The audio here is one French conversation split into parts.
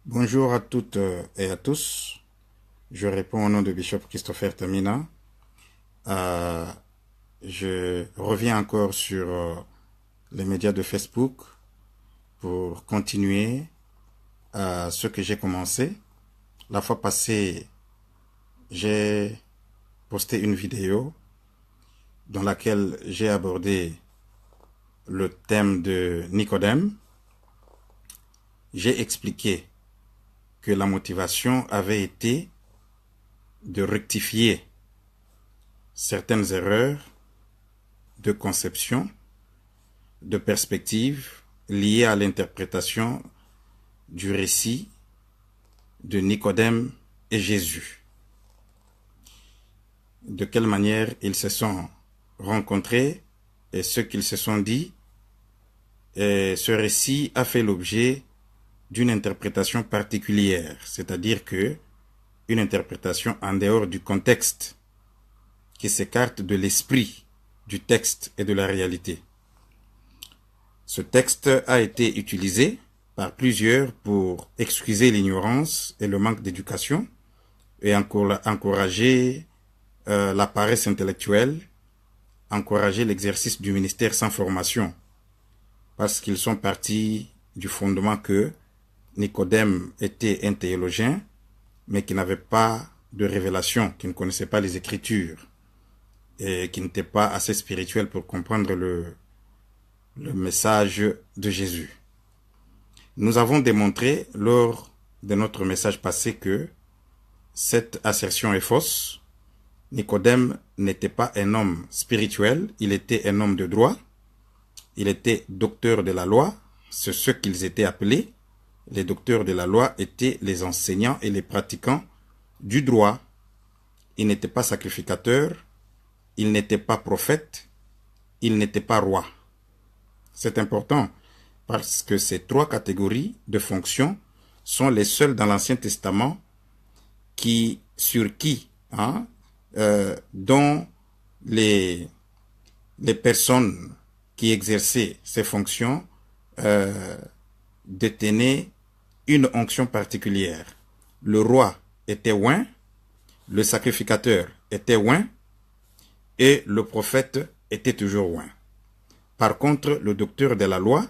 Bonjour à toutes et à tous. Je réponds au nom de Bishop Christopher Tamina. Euh, je reviens encore sur les médias de Facebook pour continuer ce que j'ai commencé. La fois passée, j'ai posté une vidéo dans laquelle j'ai abordé le thème de Nicodème. J'ai expliqué que la motivation avait été de rectifier certaines erreurs de conception, de perspective liées à l'interprétation du récit de Nicodème et Jésus. De quelle manière ils se sont rencontrés et ce qu'ils se sont dit. Et ce récit a fait l'objet d'une interprétation particulière, c'est-à-dire que une interprétation en dehors du contexte, qui s'écarte de l'esprit du texte et de la réalité. Ce texte a été utilisé par plusieurs pour excuser l'ignorance et le manque d'éducation et encourager la paresse intellectuelle, encourager l'exercice du ministère sans formation, parce qu'ils sont partis du fondement que Nicodème était un théologien, mais qui n'avait pas de révélation, qui ne connaissait pas les Écritures et qui n'était pas assez spirituel pour comprendre le message de Jésus. Nous avons démontré lors de notre message passé que cette assertion est fausse. Nicodème n'était pas un homme spirituel, il était un homme de droit, il était docteur de la loi, c'est ce qu'ils étaient appelés. Les docteurs de la loi étaient les enseignants et les pratiquants du droit. Il n'était pas sacrificateur, il n'était pas prophète, il n'était pas roi. C'est important parce que ces trois catégories de fonctions sont les seules dans l'Ancien Testament dont les personnes qui exerçaient ces fonctions détenaient une onction particulière. Le roi était oint, le sacrificateur était oint et le prophète était toujours oint. Par contre, le docteur de la loi,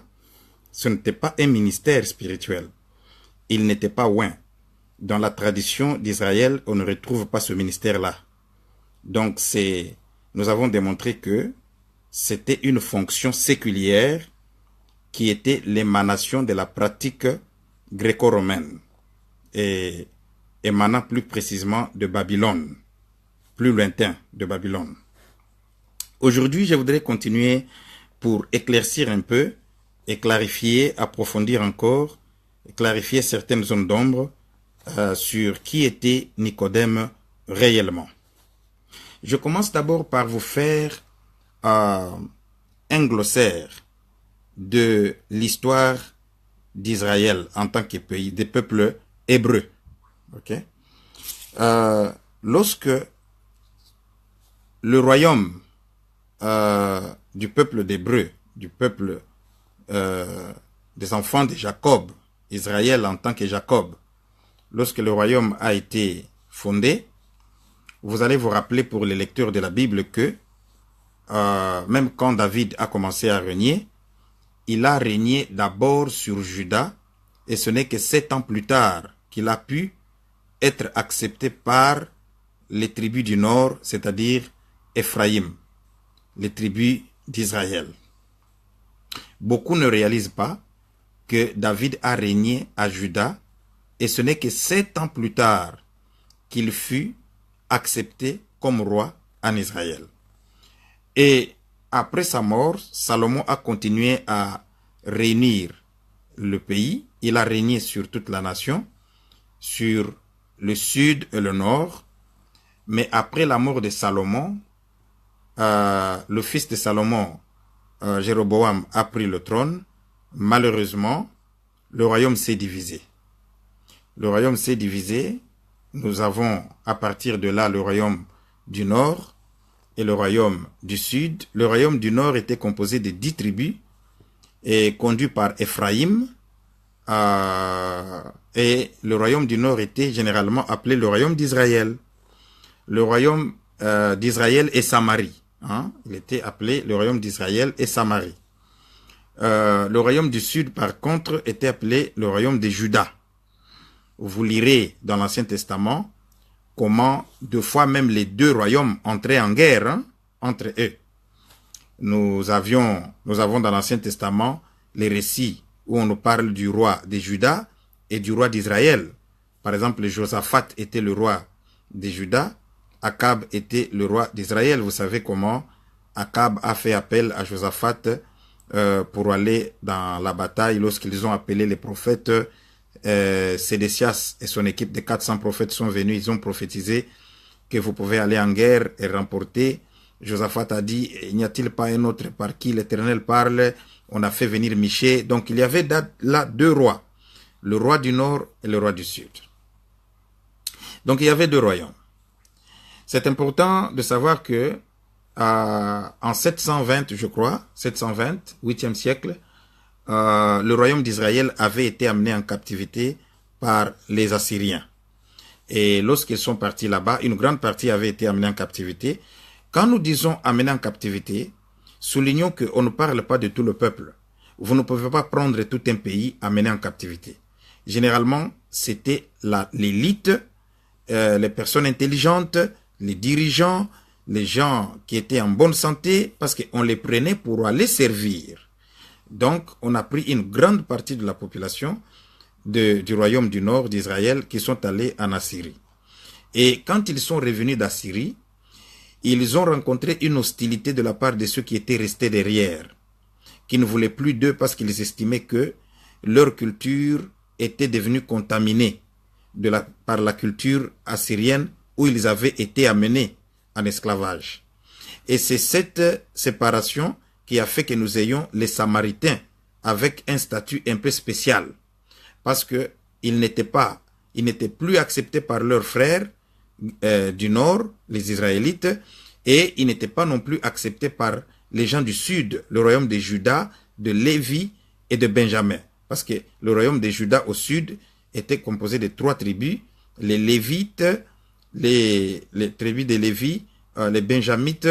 ce n'était pas un ministère spirituel. Il n'était pas oint. Dans la tradition d'Israël, on ne retrouve pas ce ministère-là. Donc, nous avons démontré que c'était une fonction séculière qui était l'émanation de la pratique gréco-romaine et émanant plus précisément de Babylone, plus lointain de Babylone. Aujourd'hui, je voudrais continuer pour éclaircir un peu et clarifier, approfondir encore, clarifier certaines zones d'ombre sur qui était Nicodème réellement. Je commence d'abord par vous faire un glossaire de l'histoire d'Israël en tant que pays, des peuples hébreux. Okay? Lorsque le royaume du peuple d'Hébreu, du peuple des enfants de Jacob, Israël en tant que Jacob, lorsque le royaume a été fondé, vous allez vous rappeler pour les lecteurs de la Bible que même quand David a commencé à régner, il a régné d'abord sur Juda et ce n'est que 7 ans plus tard qu'il a pu être accepté par les tribus du nord, c'est-à-dire Éphraïm, les tribus d'Israël. Beaucoup ne réalisent pas que David a régné à Juda et ce n'est que 7 ans plus tard qu'il fut accepté comme roi en Israël. Et après sa mort, Salomon a continué à réunir le pays. Il a régné sur toute la nation, sur le sud et le nord. Mais après la mort de Salomon, le fils de Salomon, Jéroboam, a pris le trône. Malheureusement, le royaume s'est divisé. Le royaume s'est divisé. Nous avons à partir de là le royaume du nord et le royaume du sud. Le royaume du nord était composé de 10 tribus et conduit par Éphraïm, Et le royaume du nord était généralement appelé le royaume d'Israël. Le royaume d'Israël et Samarie. Hein? Il était appelé le royaume d'Israël et Samarie. Le royaume du sud, par contre, était appelé le royaume de Juda. Vous lirez dans l'Ancien Testament comment deux fois même les deux royaumes entraient en guerre entre eux. Nous avons dans l'Ancien Testament les récits où on nous parle du roi de Juda et du roi d'Israël. Par exemple, Josaphat était le roi de Juda, Akab était le roi d'Israël. Vous savez comment Akab a fait appel à Josaphat pour aller dans la bataille lorsqu'ils ont appelé les prophètes. Sédécias et son équipe de 400 prophètes sont venus, ils ont prophétisé que vous pouvez aller en guerre et remporter. Josaphat a dit, n'y a-t-il pas un autre par qui l'Éternel parle? On a fait venir Michée. Donc il y avait là deux rois, le roi du nord et le roi du sud. Donc il y avait deux royaumes. C'est important de savoir que en 720, je crois, 720, 8e siècle, le royaume d'Israël avait été amené en captivité par les Assyriens. Et lorsqu'ils sont partis là-bas, une grande partie avait été amenée en captivité. Quand nous disons amené en captivité, soulignons qu'on ne parle pas de tout le peuple. Vous ne pouvez pas prendre tout un pays amené en captivité. Généralement, c'était l'élite, les personnes intelligentes, les dirigeants, les gens qui étaient en bonne santé, parce qu'on les prenait pour aller servir. Donc, on a pris une grande partie de la population du royaume du nord d'Israël qui sont allés en Assyrie. Et quand ils sont revenus d'Assyrie, ils ont rencontré une hostilité de la part de ceux qui étaient restés derrière, qui ne voulaient plus d'eux parce qu'ils estimaient que leur culture était devenue contaminée par la culture assyrienne où ils avaient été amenés en esclavage. Et c'est cette séparation qui a fait que nous ayons les Samaritains avec un statut un peu spécial, parce que ils n'étaient plus acceptés par leurs frères du nord, les Israélites, et ils n'étaient pas non plus acceptés par les gens du sud, le royaume de Juda, de Lévi et de Benjamin, parce que le royaume de Juda au sud était composé de 3 tribus, les Lévites, les tribus de Lévi, les Benjamites,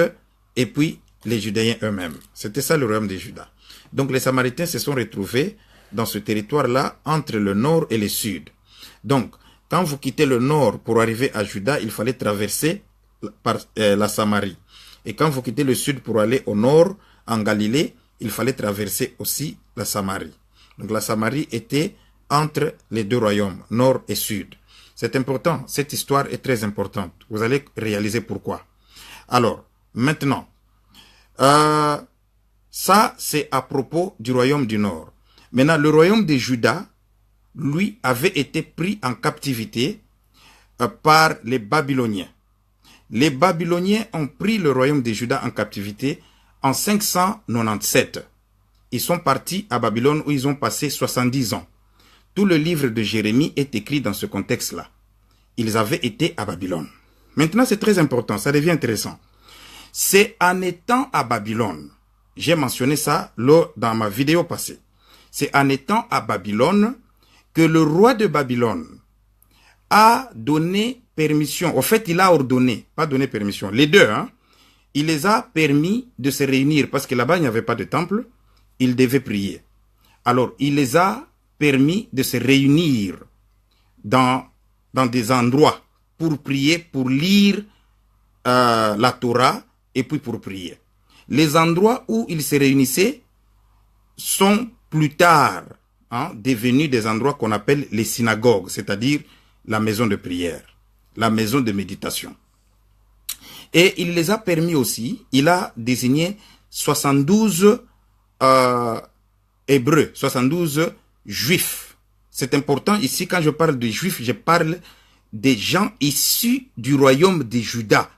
et puis les Judéens eux-mêmes. C'était ça le royaume de Juda. Donc les Samaritains se sont retrouvés dans ce territoire-là entre le nord et le sud. Donc, quand vous quittez le nord pour arriver à Juda, il fallait traverser par la Samarie. Et quand vous quittez le sud pour aller au nord, en Galilée, il fallait traverser aussi la Samarie. Donc la Samarie était entre les deux royaumes, nord et sud. C'est important, cette histoire est très importante. Vous allez réaliser pourquoi. Alors, maintenant, ça, c'est à propos du royaume du nord. Maintenant, le royaume de Juda, lui, avait été pris en captivité par les Babyloniens. Les Babyloniens ont pris le royaume de Juda en captivité en 597. Ils sont partis à Babylone où ils ont passé 70 ans. Tout le livre de Jérémie est écrit dans ce contexte-là. Ils avaient été à Babylone. Maintenant, c'est très important, ça devient intéressant. C'est en étant à Babylone, j'ai mentionné ça dans ma vidéo passée, c'est en étant à Babylone que le roi de Babylone a donné permission, en fait il a ordonné, pas donné permission, les deux, il les a permis de se réunir parce que là-bas il n'y avait pas de temple, ils devaient prier. Alors il les a permis de se réunir dans des endroits pour prier, pour lire la Torah, et puis pour prier. Les endroits où ils se réunissaient sont plus tard devenus des endroits qu'on appelle les synagogues, c'est-à-dire la maison de prière, la maison de méditation. Et il les a permis aussi, il a désigné 72 Hébreux, 72 Juifs. C'est important ici, quand je parle de Juifs, je parle des gens issus du royaume de Juda.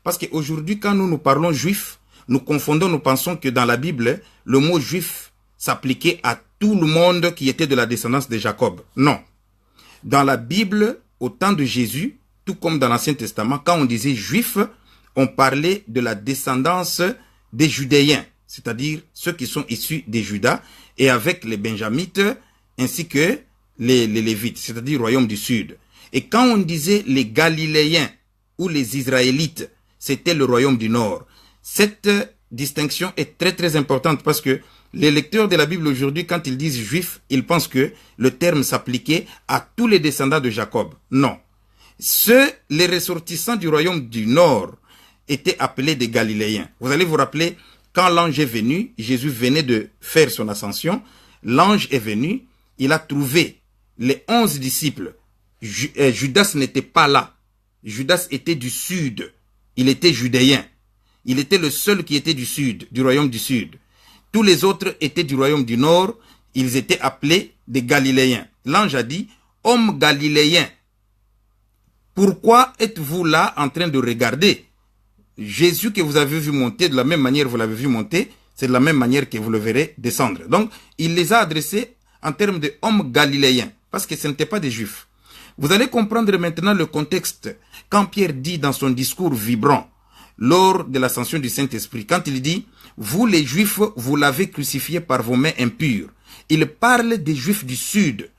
Parce qu'aujourd'hui, quand nous parlons juifs, nous confondons, nous pensons que dans la Bible, le mot juif s'appliquait à tout le monde qui était de la descendance de Jacob. Non. Dans la Bible, au temps de Jésus, tout comme dans l'Ancien Testament, quand on disait juif, on parlait de la descendance des Judéens, c'est-à-dire ceux qui sont issus des Judas, et avec les Benjamites ainsi que les Lévites, c'est-à-dire le royaume du sud. Et quand on disait les Galiléens ou les Israélites, c'était le royaume du nord. Cette distinction est très très importante parce que les lecteurs de la Bible aujourd'hui, quand ils disent juifs, ils pensent que le terme s'appliquait à tous les descendants de Jacob. Non. Les ressortissants du royaume du nord étaient appelés des Galiléens. Vous allez vous rappeler, quand l'ange est venu, Jésus venait de faire son ascension, l'ange est venu, il a trouvé les 11 disciples. Judas n'était pas là. Judas était du sud. Il était judéen. Il était le seul qui était du sud, du royaume du sud. Tous les autres étaient du royaume du nord. Ils étaient appelés des Galiléens. L'ange a dit, « Hommes galiléens, pourquoi êtes-vous là en train de regarder Jésus que vous avez vu monter, de la même manière que vous l'avez vu monter, c'est de la même manière que vous le verrez descendre. » Donc, il les a adressés en termes de hommes galiléens, parce que ce n'étaient pas des juifs. Vous allez comprendre maintenant le contexte quand Pierre dit dans son discours vibrant, lors de l'ascension du Saint-Esprit, quand il dit « Vous les Juifs, vous l'avez crucifié par vos mains impures ». Il parle des Juifs du Sud,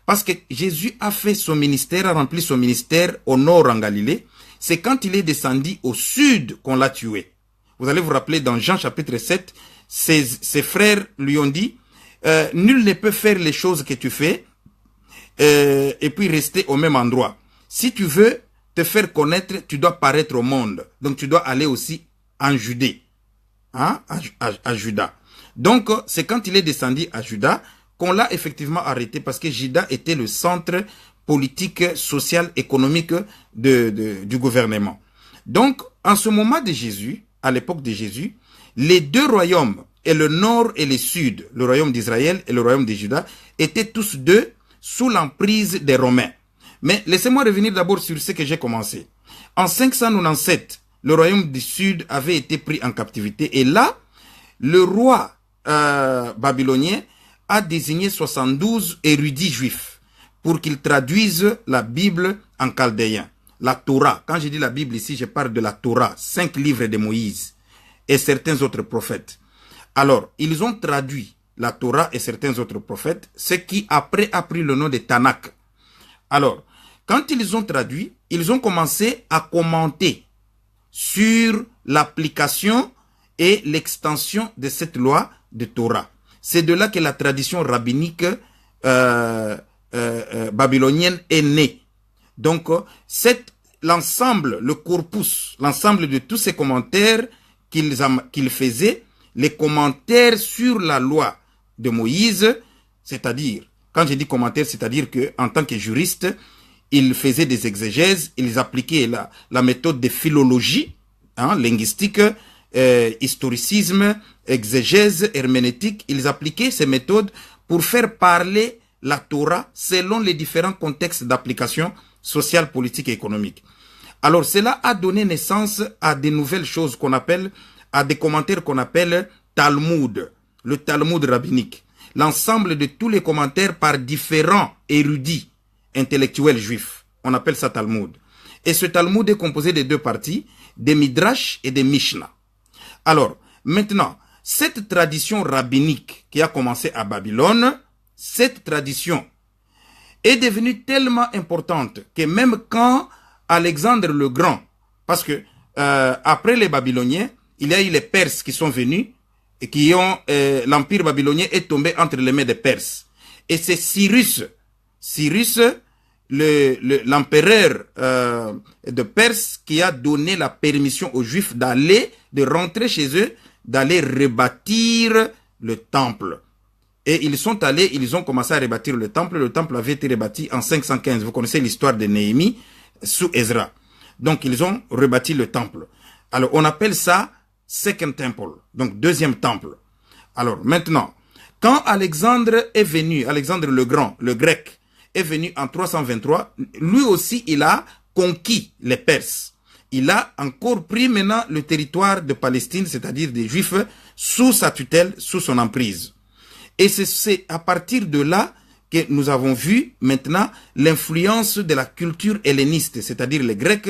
parce que Jésus a fait son ministère, a rempli son ministère au nord en Galilée. C'est quand il est descendu au Sud qu'on l'a tué. Vous allez vous rappeler dans Jean chapitre 7, ses frères lui ont dit « Nul ne peut faire les choses que tu fais et puis rester au même endroit. Si tu veux te faire connaître, tu dois paraître au monde. Donc tu dois aller aussi en Judée, hein, à Juda. Donc c'est quand il est descendu à Juda qu'on l'a effectivement arrêté parce que Juda était le centre politique, social, économique du gouvernement. Donc en ce moment de Jésus, à l'époque de Jésus, les deux royaumes, et le nord et le sud, le royaume d'Israël et le royaume de Juda, étaient tous deux sous l'emprise des Romains. Mais laissez-moi revenir d'abord sur ce que j'ai commencé. En 597, le royaume du sud avait été pris en captivité. Et là, le roi babylonien a désigné 72 érudits juifs pour qu'ils traduisent la Bible en chaldéen. La Torah, quand je dis la Bible ici, je parle de la Torah, 5 livres de Moïse et certains autres prophètes. Alors, ils ont traduit la Torah et certains autres prophètes, ce qui après a pris le nom de Tanakh. Alors, quand ils ont traduit, ils ont commencé à commenter sur l'application et l'extension de cette loi de Torah. C'est de là que la tradition rabbinique babylonienne est née. Donc, l'ensemble, le corpus, l'ensemble de tous ces commentaires qu'ils faisaient, les commentaires sur la loi de Moïse, c'est-à-dire, quand je dis commentaires, c'est-à-dire qu'en tant que juriste, ils faisaient des exégèses, ils appliquaient la méthode de philologie, hein, linguistique, historicisme, exégèse, herméneutique. Ils appliquaient ces méthodes pour faire parler la Torah selon les différents contextes d'application sociale, politique et économique. Alors cela a donné naissance à des nouvelles choses qu'on appelle, à des commentaires qu'on appelle Talmud, le Talmud rabbinique. L'ensemble de tous les commentaires par différents érudits intellectuels juifs. On appelle ça Talmud. Et ce Talmud est composé de deux parties, des Midrash et des Mishnah. Alors, maintenant, cette tradition rabbinique qui a commencé à Babylone, cette tradition est devenue tellement importante que même quand Alexandre le Grand, parce que après les Babyloniens, il y a eu les Perses qui sont venus et qui ont l'empire babylonien est tombé entre les mains des Perses. Et c'est Cyrus, l'empereur de Perse, qui a donné la permission aux Juifs de rentrer chez eux, d'aller rebâtir le temple. Et ils sont allés, ils ont commencé à rebâtir le temple. Le temple avait été rebâti en 515. Vous connaissez l'histoire de Néhémie sous Ezra. Donc ils ont rebâti le temple. Alors on appelle ça Second Temple, donc deuxième temple. Alors maintenant, quand Alexandre est venu, Alexandre le Grand, le grec, est venu en 323, lui aussi il a conquis les Perses. Il a encore pris maintenant le territoire de Palestine, c'est-à-dire des Juifs, sous sa tutelle, sous son emprise. Et c'est à partir de là que nous avons vu maintenant l'influence de la culture helléniste, c'est-à-dire les Grecs,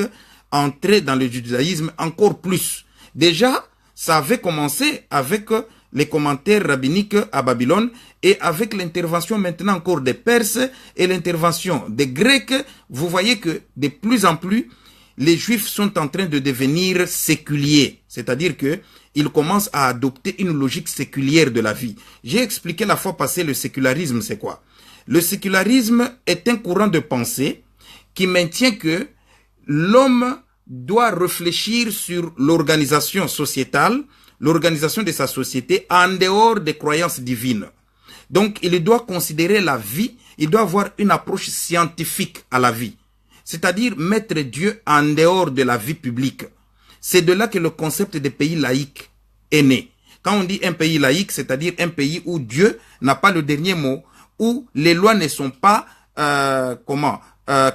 entrer dans le judaïsme encore plus. Déjà, ça avait commencé avec les commentaires rabbiniques à Babylone, et avec l'intervention maintenant encore des Perses et l'intervention des Grecs, vous voyez que de plus en plus, les Juifs sont en train de devenir séculiers, c'est-à-dire que ils commencent à adopter une logique séculière de la vie. J'ai expliqué la fois passée le sécularisme, c'est quoi? Le sécularisme est un courant de pensée qui maintient que l'homme doit réfléchir sur l'organisation sociétale, l'organisation de sa société en dehors des croyances divines. Donc, il doit considérer la vie, il doit avoir une approche scientifique à la vie, c'est-à-dire mettre Dieu en dehors de la vie publique. C'est de là que le concept des pays laïcs est né. Quand on dit un pays laïque, c'est-à-dire un pays où Dieu n'a pas le dernier mot, où les lois ne sont pas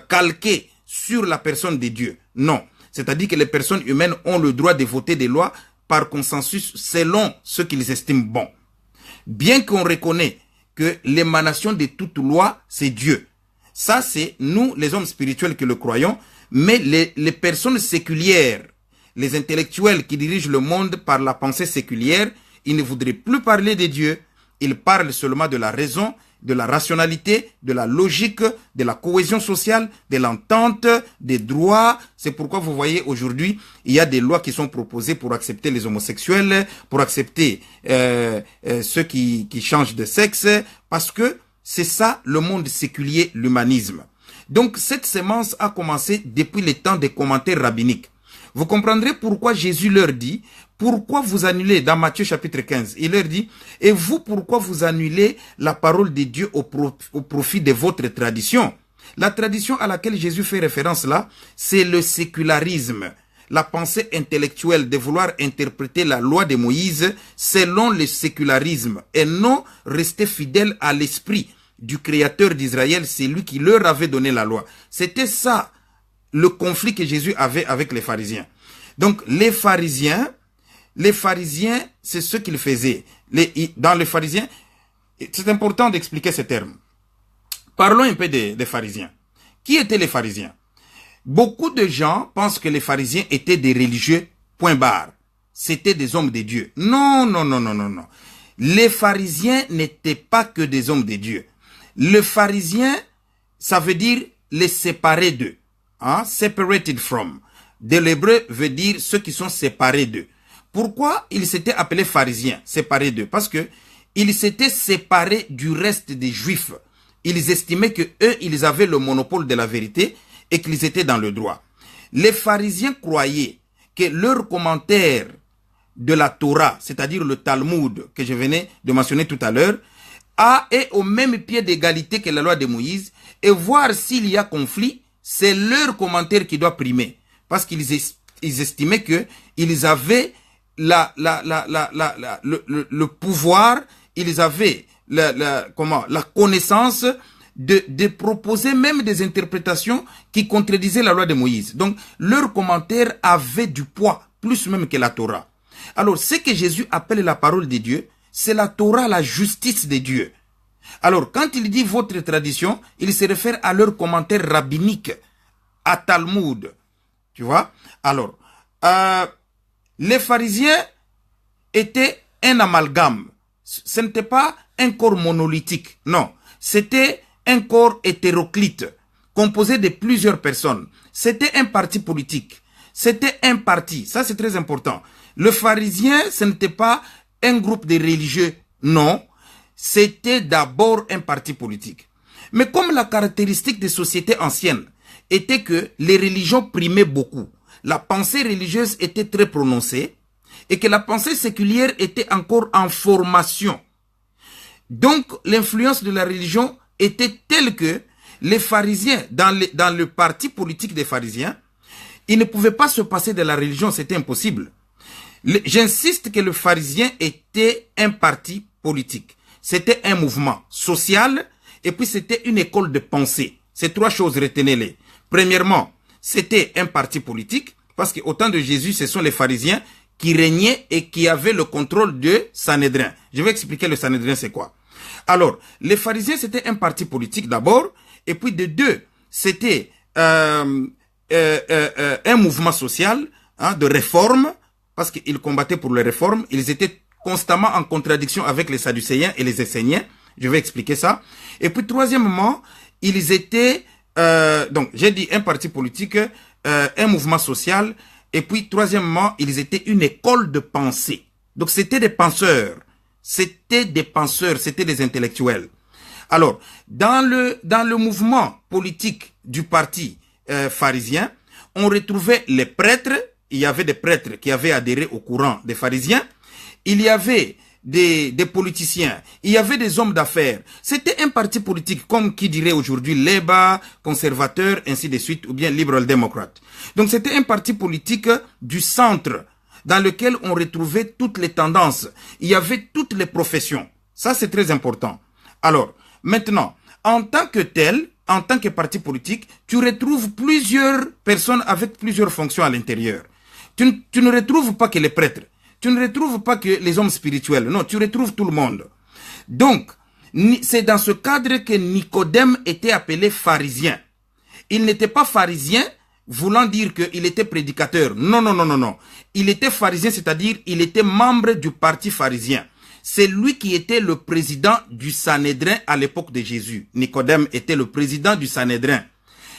calquées sur la personne de Dieu. Non. C'est-à-dire que les personnes humaines ont le droit de voter des lois par consensus selon ce qu'ils estiment bon. Bien qu'on reconnaît que l'émanation de toute loi, c'est Dieu. Ça, c'est nous, les hommes spirituels, qui le croyons, mais les personnes séculières, les intellectuels qui dirigent le monde par la pensée séculière, ils ne voudraient plus parler de Dieu, ils parlent seulement de la raison, de la rationalité, de la logique, de la cohésion sociale, de l'entente, des droits. C'est pourquoi vous voyez aujourd'hui, il y a des lois qui sont proposées pour accepter les homosexuels, pour accepter ceux qui changent de sexe, parce que c'est ça le monde séculier, l'humanisme. Donc cette sémence a commencé depuis les temps des commentaires rabbiniques. Vous comprendrez pourquoi Jésus leur dit, pourquoi vous annulez, dans Matthieu chapitre 15, il leur dit, et vous, pourquoi vous annulez la parole de Dieu au profit de votre tradition? La tradition à laquelle Jésus fait référence là, c'est le sécularisme, la pensée intellectuelle de vouloir interpréter la loi de Moïse selon le sécularisme et non rester fidèle à l'esprit du Créateur d'Israël, c'est lui qui leur avait donné la loi. C'était ça le conflit que Jésus avait avec les pharisiens. Donc les pharisiens, c'est ce qu'ils faisaient. Dans les pharisiens, c'est important d'expliquer ces termes. Parlons un peu des pharisiens. Qui étaient les pharisiens? Beaucoup de gens pensent que les pharisiens étaient des religieux, point barre. C'était des hommes de Dieu. Non, non, non, non, non, non. Les pharisiens n'étaient pas que des hommes de Dieu. Le pharisien, ça veut dire les séparés d'eux. Hein? Separated from. De l'hébreu veut dire ceux qui sont séparés d'eux. Pourquoi ils s'étaient appelés pharisiens, séparés d'eux? Parce que ils s'étaient séparés du reste des juifs. Ils estimaient que eux, ils avaient le monopole de la vérité et qu'ils étaient dans le droit. Les pharisiens croyaient que leur commentaire de la Torah, c'est-à-dire le Talmud que je venais de mentionner tout à l'heure, est au même pied d'égalité que la loi de Moïse, et voir s'il y a conflit, c'est leur commentaire qui doit primer. Parce qu'ils estimaient que ils avaient le pouvoir, ils avaient la connaissance de proposer même des interprétations qui contredisaient la loi de Moïse. Donc, leur commentaire avait du poids, plus même que la Torah. Alors, ce que Jésus appelle la parole de Dieu, c'est la Torah, la justice de Dieu. Alors, quand il dit votre tradition, il se réfère à leur commentaire rabbinique, à Talmud. Tu vois? Alors, les pharisiens étaient un amalgame. Ce n'était pas un corps monolithique, non. C'était un corps hétéroclite, composé de plusieurs personnes. C'était un parti politique. C'était un parti. Ça, c'est très important. Le pharisien, ce n'était pas un groupe de religieux, non. C'était d'abord un parti politique. Mais comme la caractéristique des sociétés anciennes était que les religions primaient beaucoup, la pensée religieuse était très prononcée et que la pensée séculière était encore en formation. Donc, l'influence de la religion était telle que les pharisiens, dans le parti politique des pharisiens, ils ne pouvaient pas se passer de la religion, c'était impossible. J'insiste que le pharisien était un parti politique. C'était un mouvement social et puis c'était une école de pensée. Ces trois choses, retenez-les. Premièrement, c'était un parti politique parce qu'au temps de Jésus, ce sont les pharisiens qui régnaient et qui avaient le contrôle de Sanhédrin. Je vais expliquer le Sanhédrin, c'est quoi. Alors, les pharisiens, c'était un parti politique d'abord, et puis de deux, c'était un mouvement social de réforme, parce qu'ils combattaient pour les réformes, ils étaient constamment en contradiction avec les Sadducéens et les Esséniens. Je vais expliquer ça. Et puis, troisièmement, ils étaient, donc, j'ai dit un parti politique, un mouvement social. Et puis, troisièmement, ils étaient une école de pensée. Donc, c'était des penseurs. C'était des intellectuels. Alors, dans le mouvement politique du parti pharisien, on retrouvait les prêtres. Il y avait des prêtres qui avaient adhéré au courant des pharisiens. Il y avait des politiciens. Il y avait des hommes d'affaires. C'était un parti politique, comme qui dirait aujourd'hui Labour, conservateur, ainsi de suite, ou bien Liberal Democrat. Donc, c'était un parti politique du centre, dans lequel on retrouvait toutes les tendances. Il y avait toutes les professions. Ça, c'est très important. Alors, maintenant, en tant que tel, en tant que parti politique, tu retrouves plusieurs personnes avec plusieurs fonctions à l'intérieur. Tu ne retrouves pas que les prêtres. Tu ne retrouves pas que les hommes spirituels. Non, tu retrouves tout le monde. Donc, c'est dans ce cadre que Nicodème était appelé pharisien. Il n'était pas pharisien voulant dire qu'il était prédicateur. Non, non, non, non, non. Il était pharisien, c'est-à-dire il était membre du parti pharisien. C'est lui qui était le président du Sanhédrin à l'époque de Jésus. Nicodème était le président du Sanhédrin.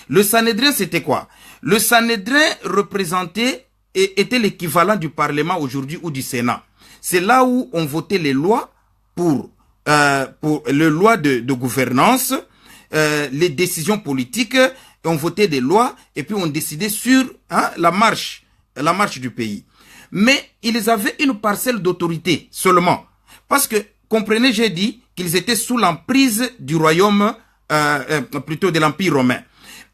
Le Sanhédrin, c'était quoi? Le Sanhédrin représentait et était l'équivalent du Parlement aujourd'hui ou du Sénat. C'est là où on votait les lois pour les lois de gouvernance, les décisions politiques, on votait des lois et puis on décidait sur la marche du pays. Mais ils avaient une parcelle d'autorité seulement. Parce que, comprenez, j'ai dit qu'ils étaient sous l'emprise du royaume, plutôt de l'Empire romain.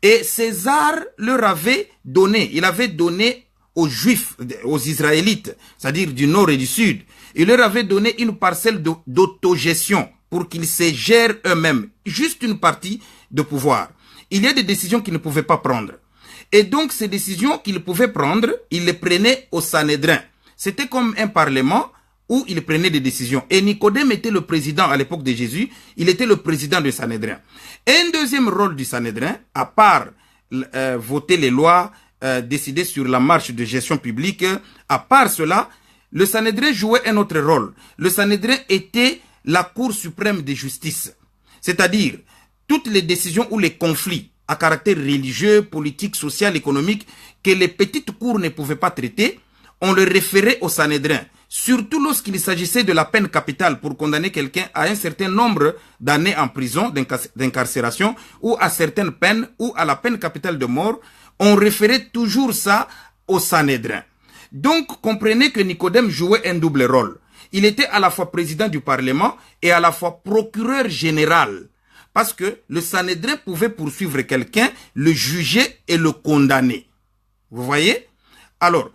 Et César leur avait donné, il avait donné aux Juifs, aux Israélites, c'est-à-dire du nord et du sud, il leur avait donné une parcelle d'autogestion pour qu'ils se gèrent eux-mêmes, juste une partie de pouvoir. Il y a des décisions qu'ils ne pouvaient pas prendre. Et donc, ces décisions qu'ils pouvaient prendre, ils les prenaient au Sanhédrin. C'était comme un parlement où ils prenaient des décisions. Et Nicodème était le président à l'époque de Jésus, il était le président du Sanhédrin. Un deuxième rôle du Sanhédrin, à part voter les lois, décider sur la marche de gestion publique, à part cela, le Sanhédrin jouait un autre rôle. Le Sanhédrin était la Cour suprême de justice. C'est-à-dire, toutes les décisions ou les conflits à caractère religieux, politique, social, économique, que les petites cours ne pouvaient pas traiter, on le référait au Sanhédrin. Surtout lorsqu'il s'agissait de la peine capitale pour condamner quelqu'un à un certain nombre d'années en prison, d'incarcération, ou à certaines peines, ou à la peine capitale de mort, on référait toujours ça au Sanhédrin. Donc, comprenez que Nicodème jouait un double rôle. Il était à la fois président du Parlement et à la fois procureur général. Parce que le Sanhédrin pouvait poursuivre quelqu'un, le juger et le condamner. Vous voyez? Alors,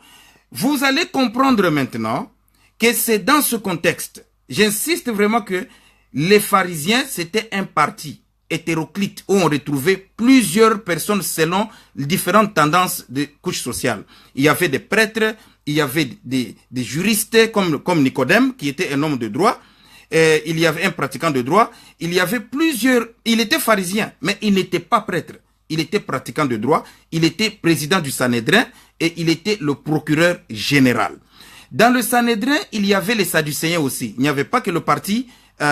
vous allez comprendre maintenant que c'est dans ce contexte, j'insiste vraiment que les pharisiens, c'était un parti hétéroclite où on retrouvait plusieurs personnes selon différentes tendances de couches sociales. Il y avait des prêtres, il y avait des juristes comme Nicodème, qui était un homme de droit, il y avait un pratiquant de droit, il y avait plusieurs, il était pharisien, mais il n'était pas prêtre, il était pratiquant de droit, il était président du Sanhédrin et il était le procureur général. Dans le Sanhédrin, il y avait les Sadducéens aussi. Il n'y avait pas que le parti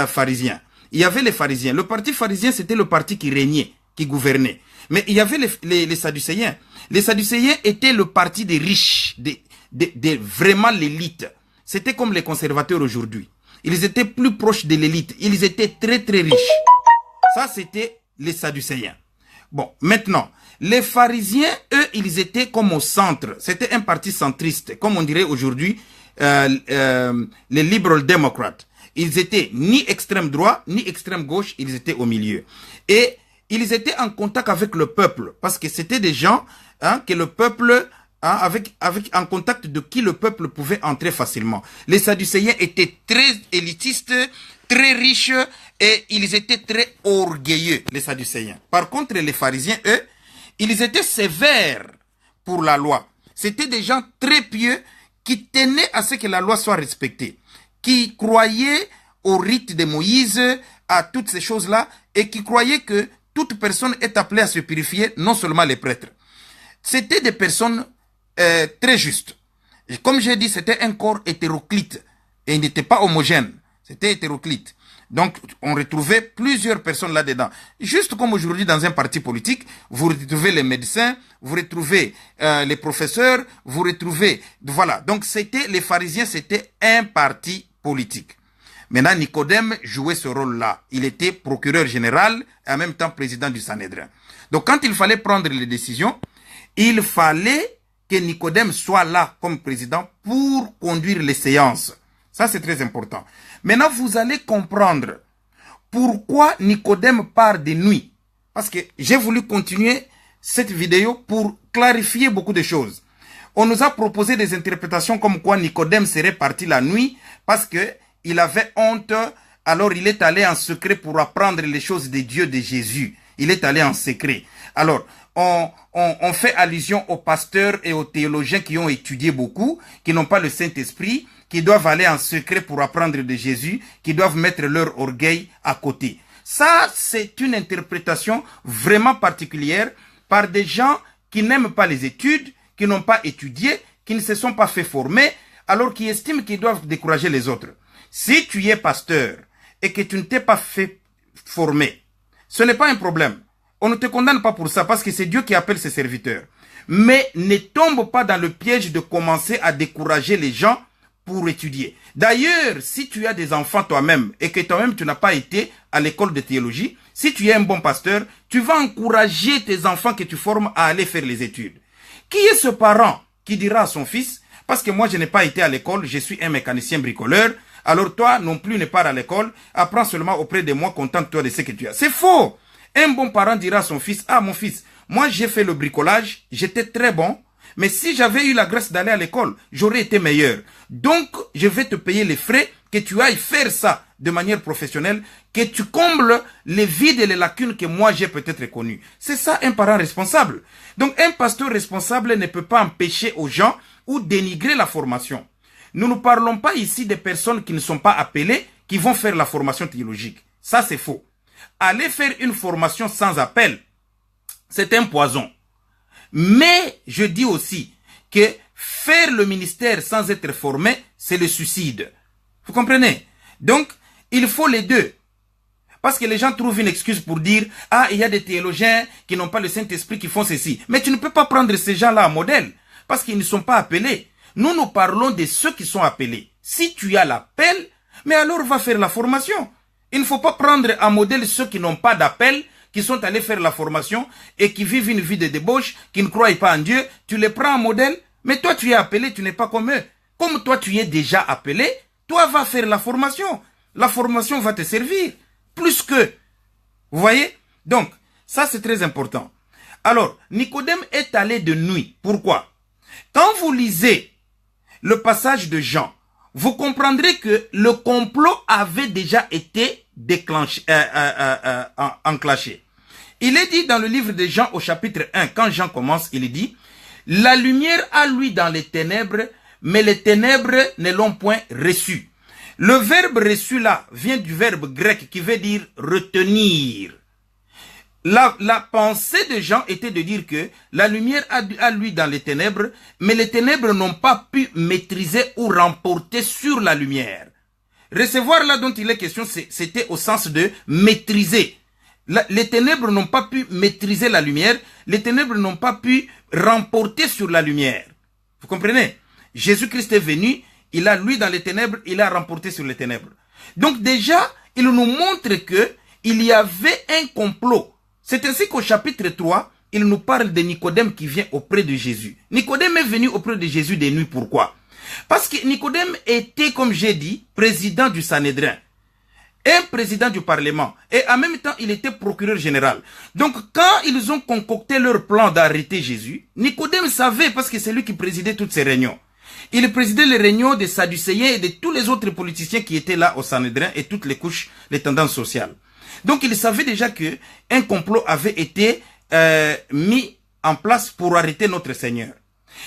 pharisien. Il y avait les pharisiens. Le parti pharisien, c'était le parti qui régnait, qui gouvernait. Mais il y avait les Sadducéens. Les Sadducéens étaient le parti des riches, vraiment l'élite. C'était comme les conservateurs aujourd'hui. Ils étaient plus proches de l'élite. Ils étaient très très riches. Ça, c'était les Sadducéens. Bon, maintenant, les pharisiens, eux, ils étaient comme au centre. C'était un parti centriste, comme on dirait aujourd'hui les Liberal Democrats. Ils étaient ni extrême droit, ni extrême gauche, ils étaient au milieu. Et ils étaient en contact avec le peuple, parce que c'était des gens que le peuple, en contact de qui le peuple pouvait entrer facilement. Les Sadducéens étaient très élitistes, très riches, et ils étaient très orgueilleux, les Sadducéens. Par contre, les pharisiens, eux, ils étaient sévères pour la loi. C'était des gens très pieux qui tenaient à ce que la loi soit respectée, qui croyaient au rite de Moïse, à toutes ces choses-là, et qui croyaient que toute personne est appelée à se purifier, non seulement les prêtres. C'était des personnes très justes. Et comme j'ai dit, c'était un corps hétéroclite. Et il n'était pas homogène. C'était hétéroclite. Donc, on retrouvait plusieurs personnes là-dedans. Juste comme aujourd'hui dans un parti politique, vous retrouvez les médecins, vous retrouvez les professeurs, vous retrouvez... Voilà. Donc, les pharisiens, c'était un parti politique. Maintenant, Nicodème jouait ce rôle-là. Il était procureur général et en même temps président du Sanhédrin. Donc, quand il fallait prendre les décisions, il fallait que Nicodème soit là comme président pour conduire les séances. Ça, c'est très important. Maintenant, vous allez comprendre pourquoi Nicodème part de nuit. Parce que j'ai voulu continuer cette vidéo pour clarifier beaucoup de choses. On nous a proposé des interprétations comme quoi Nicodème serait parti la nuit parce que il avait honte. Alors, il est allé en secret pour apprendre les choses de Dieu, de Jésus. Il est allé en secret. Alors, on fait allusion aux pasteurs et aux théologiens qui ont étudié beaucoup, qui n'ont pas le Saint-Esprit, qui doivent aller en secret pour apprendre de Jésus, qui doivent mettre leur orgueil à côté. Ça, c'est une interprétation vraiment particulière par des gens qui n'aiment pas les études, qui n'ont pas étudié, qui ne se sont pas fait former, alors qui estiment qu'ils doivent décourager les autres. Si tu es pasteur et que tu ne t'es pas fait former, ce n'est pas un problème. On ne te condamne pas pour ça parce que c'est Dieu qui appelle ses serviteurs. Mais ne tombe pas dans le piège de commencer à décourager les gens pour étudier. D'ailleurs, si tu as des enfants toi-même et que toi-même tu n'as pas été à l'école de théologie, si tu es un bon pasteur, tu vas encourager tes enfants que tu formes à aller faire les études. Qui est ce parent qui dira à son fils, parce que moi je n'ai pas été à l'école, je suis un mécanicien bricoleur, alors toi non plus ne pars à l'école, apprends seulement auprès de moi, contente-toi de ce que tu as. C'est faux. Un bon parent dira à son fils, ah mon fils, moi j'ai fait le bricolage, j'étais très bon, mais si j'avais eu la grâce d'aller à l'école, j'aurais été meilleur. Donc, je vais te payer les frais, que tu ailles faire ça de manière professionnelle, que tu combles les vides et les lacunes que moi j'ai peut-être connues. C'est ça un parent responsable. Donc, un pasteur responsable ne peut pas empêcher aux gens ou dénigrer la formation. Nous ne parlons pas ici des personnes qui ne sont pas appelées, qui vont faire la formation théologique. Ça, c'est faux. Aller faire une formation sans appel, c'est un poison. Mais je dis aussi que faire le ministère sans être formé, c'est le suicide. Vous comprenez? Donc, il faut les deux. Parce que les gens trouvent une excuse pour dire, ah, il y a des théologiens qui n'ont pas le Saint-Esprit qui font ceci. Mais tu ne peux pas prendre ces gens-là en modèle, parce qu'ils ne sont pas appelés. Nous parlons de ceux qui sont appelés. Si tu as l'appel, mais alors va faire la formation. Il ne faut pas prendre en modèle ceux qui n'ont pas d'appel, qui sont allés faire la formation et qui vivent une vie de débauche, qui ne croient pas en Dieu. Tu les prends en modèle, mais toi tu es appelé, tu n'es pas comme eux. Comme toi tu es déjà appelé, toi va faire la formation. La formation va te servir, plus que. Vous voyez? Donc, ça c'est très important. Alors, Nicodème est allé de nuit. Pourquoi? Quand vous lisez le passage de Jean, vous comprendrez que le complot avait déjà été enclenché. Il est dit dans le livre de Jean au chapitre 1, quand Jean commence, il dit, la lumière a lui dans les ténèbres, mais les ténèbres ne l'ont point reçu. Le verbe reçu là vient du verbe grec qui veut dire retenir. La pensée de Jean était de dire que la lumière a lui dans les ténèbres, mais les ténèbres n'ont pas pu maîtriser ou remporter sur la lumière. Recevoir là dont il est question, c'était au sens de maîtriser. Les ténèbres n'ont pas pu maîtriser la lumière, les ténèbres n'ont pas pu remporter sur la lumière. Vous comprenez? Jésus-Christ est venu, il a lui dans les ténèbres, il a remporté sur les ténèbres. Donc déjà, il nous montre que il y avait un complot. C'est ainsi qu'au chapitre 3, il nous parle de Nicodème qui vient auprès de Jésus. Nicodème est venu auprès de Jésus de nuit. Pourquoi? Parce que Nicodème était, comme j'ai dit, président du Sanhédrin, un président du Parlement, et en même temps, il était procureur général. Donc, quand ils ont concocté leur plan d'arrêter Jésus, Nicodème savait, parce que c'est lui qui présidait toutes ces réunions. Il présidait les réunions des Sadducéens et de tous les autres politiciens qui étaient là au Sanhédrin et toutes les couches, les tendances sociales. Donc, il savait déjà que un complot avait été mis en place pour arrêter notre Seigneur.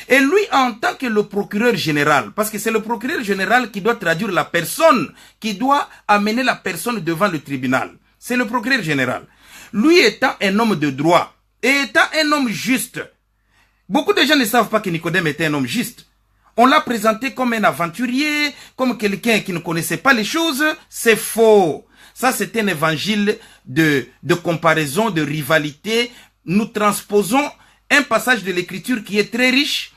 Et lui, en tant que le procureur général, parce que c'est le procureur général qui doit traduire la personne, qui doit amener la personne devant le tribunal. C'est le procureur général. Lui étant un homme de droit et étant un homme juste. Beaucoup de gens ne savent pas que Nicodème était un homme juste. On l'a présenté comme un aventurier, comme quelqu'un qui ne connaissait pas les choses. C'est faux. Ça, c'est un évangile de comparaison, de rivalité. Nous transposons un passage de l'écriture qui est très riche.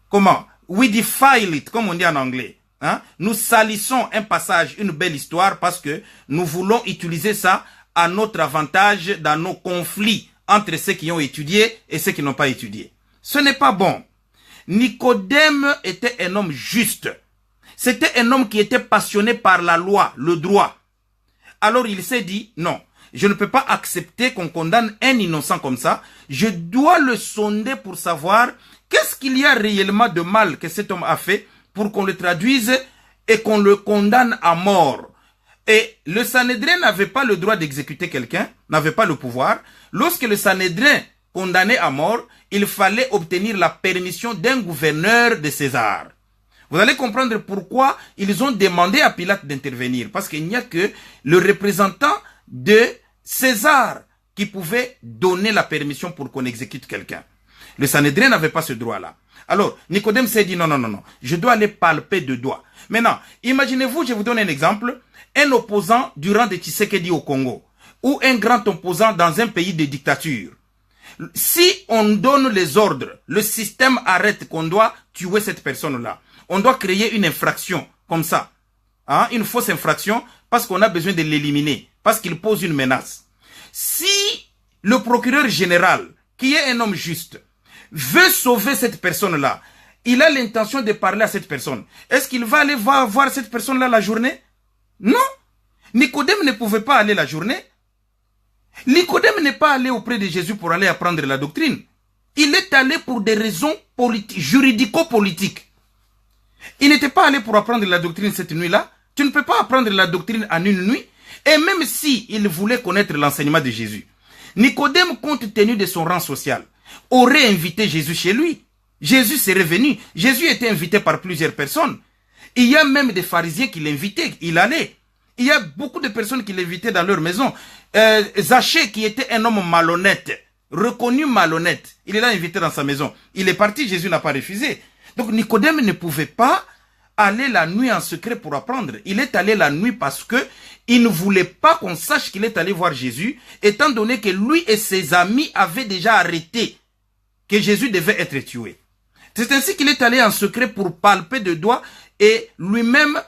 Comment? We defile it, comme on dit en anglais. Hein? Nous salissons un passage, une belle histoire, parce que nous voulons utiliser ça à notre avantage dans nos conflits entre ceux qui ont étudié et ceux qui n'ont pas étudié. Ce n'est pas bon. Nicodème était un homme juste. C'était un homme qui était passionné par la loi, le droit. Alors il s'est dit, non, je ne peux pas accepter qu'on condamne un innocent comme ça. Je dois le sonder pour savoir qu'est-ce qu'il y a réellement de mal que cet homme a fait pour qu'on le traduise et qu'on le condamne à mort. Et le Sanhédrin n'avait pas le droit d'exécuter quelqu'un, n'avait pas le pouvoir. Lorsque le Sanhédrin condamnait à mort, il fallait obtenir la permission d'un gouverneur de César. Vous allez comprendre pourquoi ils ont demandé à Pilate d'intervenir. Parce qu'il n'y a que le représentant de César qui pouvait donner la permission pour qu'on exécute quelqu'un. Le Sanhédrin n'avait pas ce droit-là. Alors, Nicodème s'est dit, non, non, non, non, je dois aller palper de doigts. Maintenant, imaginez-vous, je vous donne un exemple, un opposant du rang de Tshisekedi au Congo, ou un grand opposant dans un pays de dictature. Si on donne les ordres, le système arrête qu'on doit tuer cette personne-là. On doit créer une infraction, comme ça. Hein, une fausse infraction, parce qu'on a besoin de l'éliminer, parce qu'il pose une menace. Si le procureur général, qui est un homme juste, veut sauver cette personne-là, il a l'intention de parler à cette personne. Est-ce qu'il va aller voir cette personne-là la journée? Non. Nicodème ne pouvait pas aller la journée. Nicodème n'est pas allé auprès de Jésus pour aller apprendre la doctrine. Il est allé pour des raisons juridico-politiques. Il n'était pas allé pour apprendre la doctrine cette nuit-là. Tu ne peux pas apprendre la doctrine en une nuit. Et même si il voulait connaître l'enseignement de Jésus, Nicodème, compte tenu de son rang social, aurait invité Jésus chez lui. Jésus serait venu. Jésus était invité par plusieurs personnes. Il y a même des pharisiens qui l'invitaient. Il allait. Il y a beaucoup de personnes qui l'invitaient dans leur maison. Zachée, qui était un homme malhonnête, reconnu malhonnête, il l'a invité dans sa maison. Il est parti, Jésus n'a pas refusé. Donc Nicodème ne pouvait pas aller la nuit en secret pour apprendre. Il est allé la nuit parce que il ne voulait pas qu'on sache qu'il est allé voir Jésus, étant donné que lui et ses amis avaient déjà arrêté que Jésus devait être tué. C'est ainsi qu'il est allé en secret pour palper de doigts et lui-même